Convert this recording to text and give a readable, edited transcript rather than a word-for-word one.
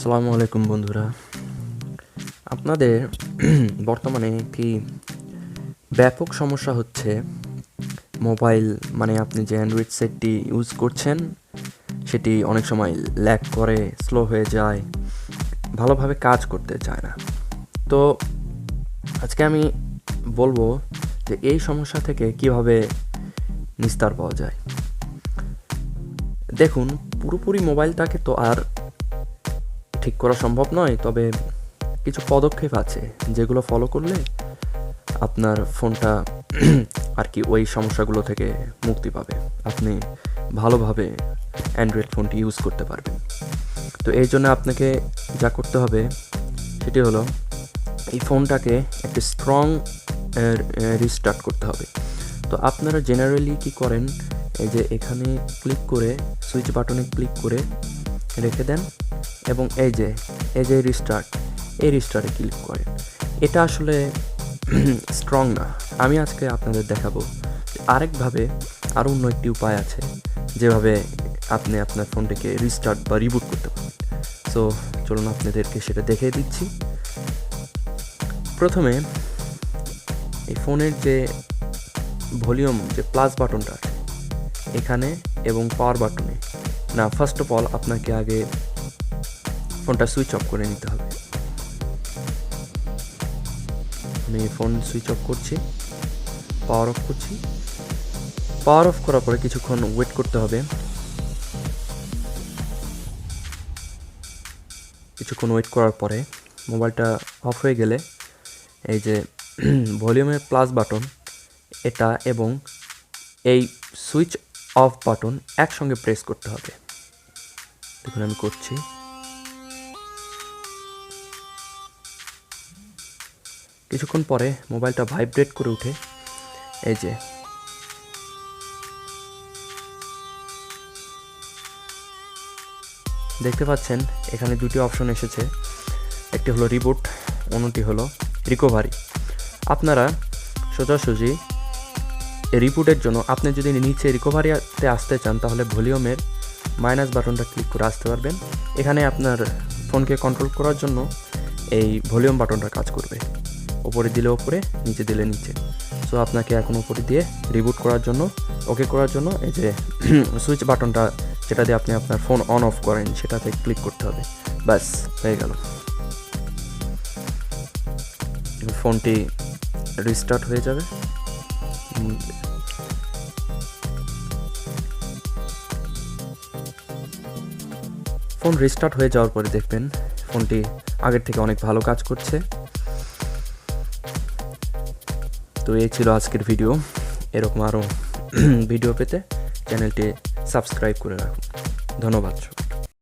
আসসালামু আলাইকুম বন্ধুরা, আপনাদের বর্তমানে একটি ব্যাপক সমস্যা হচ্ছে মোবাইল আপনি যে অ্যান্ড্রয়েড সেটটি ইউজ করছেন সেটি অনেক সময় ল্যাগ করে, স্লো হয়ে যায়, ভালোভাবে কাজ করতে চায় না। তো আজকে আমি বলবো যে এই সমস্যা থেকে কিভাবে নিস্তার পাওয়া যায়। দেখুন, পুরোপুরি মোবাইলটাকে তো আর ঠিক করা সম্ভব নয়, তবে কিছু পদক্ষেপ আছে যেগুলো ফলো করলে আপনার ফোনটা ওই সমস্যাগুলো থেকে মুক্তি পাবে, আপনি ভালোভাবে অ্যান্ড্রয়েড ফোনটি ইউজ করতে পারবেন। তো এই জন্য আপনাকে যা করতে হবে সেটি হলো এই ফোনটাকে একটি স্ট্রং রিস্টার্ট করতে হবে। তো আপনারা জেনারেলি কি করেন, এই যে এখানে ক্লিক করে সুইচ বাটনে ক্লিক করে রেখে দেন এবং এই যে রিস্টার্টে ক্লিক করেন। এটা আসলে স্ট্রং না। আমি আজকে আপনাদের দেখাবো আরেকভাবে, আরও অন্য একটি উপায় আছে যেভাবে আপনি আপনার ফোনটিকে রিস্টার্ট বা রিবুট করতে পারেন। সো চলুন আপনাদেরকে সেটা দেখিয়ে দিচ্ছি। প্রথমে এই ফোনের যে ভলিউম যে প্লাস বাটনটা আছে এখানে এবং পাওয়ার বাটনে ফার্স্ট অফ অল আপনাকে আগে ফোনটা সুইচ অফ করে নিতে হবে। আমি ফোন সুইচ অফ করছি, পাওয়ার অফ করছি। পাওয়ার অফ করার পরে কিছুক্ষণ ওয়েট করতে হবে। কিছুক্ষণ ওয়েট করার পরে মোবাইলটা অফ হয়ে গেলে এই যে ভলিউমের প্লাস বাটন এটা এবং এই সুইচ অফ বাটন একসঙ্গে প্রেস করতে হবে। দেখুন আমি করছি। কিছুক্ষণ পরে মোবাইলটা ভাইব্রেট করে উঠে এই যে দেখতে পাচ্ছেন এখানে দুটি অপশন এসেছে, একটি হলো রিবুট, অন্যটি হলো রিকভারি। আপনারা সোজাসুজি রিবুটের জন্য আপনি যদি নিচে রিকভারিতে আসতে চান তাহলে ভলিউমের মাইনাস বাটনটা ক্লিক করে আসতে পারবেন। এখানে আপনার ফোনকে কন্ট্রোল করার জন্য এই ভলিউম বাটনটা কাজ করবে, ওপরে দিলে ওপরে, নিচে দিলে নিচে। সো আপনাকে এখন উপরে দিয়ে রিবুট করার জন্য, ওকে করার জন্য এই যে সুইচ বাটনটা যেটা দিয়ে আপনি আপনার ফোন অন অফ করেন সেটাতে ক্লিক করতে হবে। ব্যাস হয়ে গেল, ফোনটি রিস্টার্ট হয়ে যাবে। ফোন রিস্টার্ট হয়ে যাওয়ার পরে দেখবেন ফোনটি আগের থেকে অনেক ভালো কাজ করছে। তো এই ছিল আজকের ভিডিও। এরকম আরও ভিডিও পেতে চ্যানেলটি সাবস্ক্রাইব করে রাখুন। ধন্যবাদ।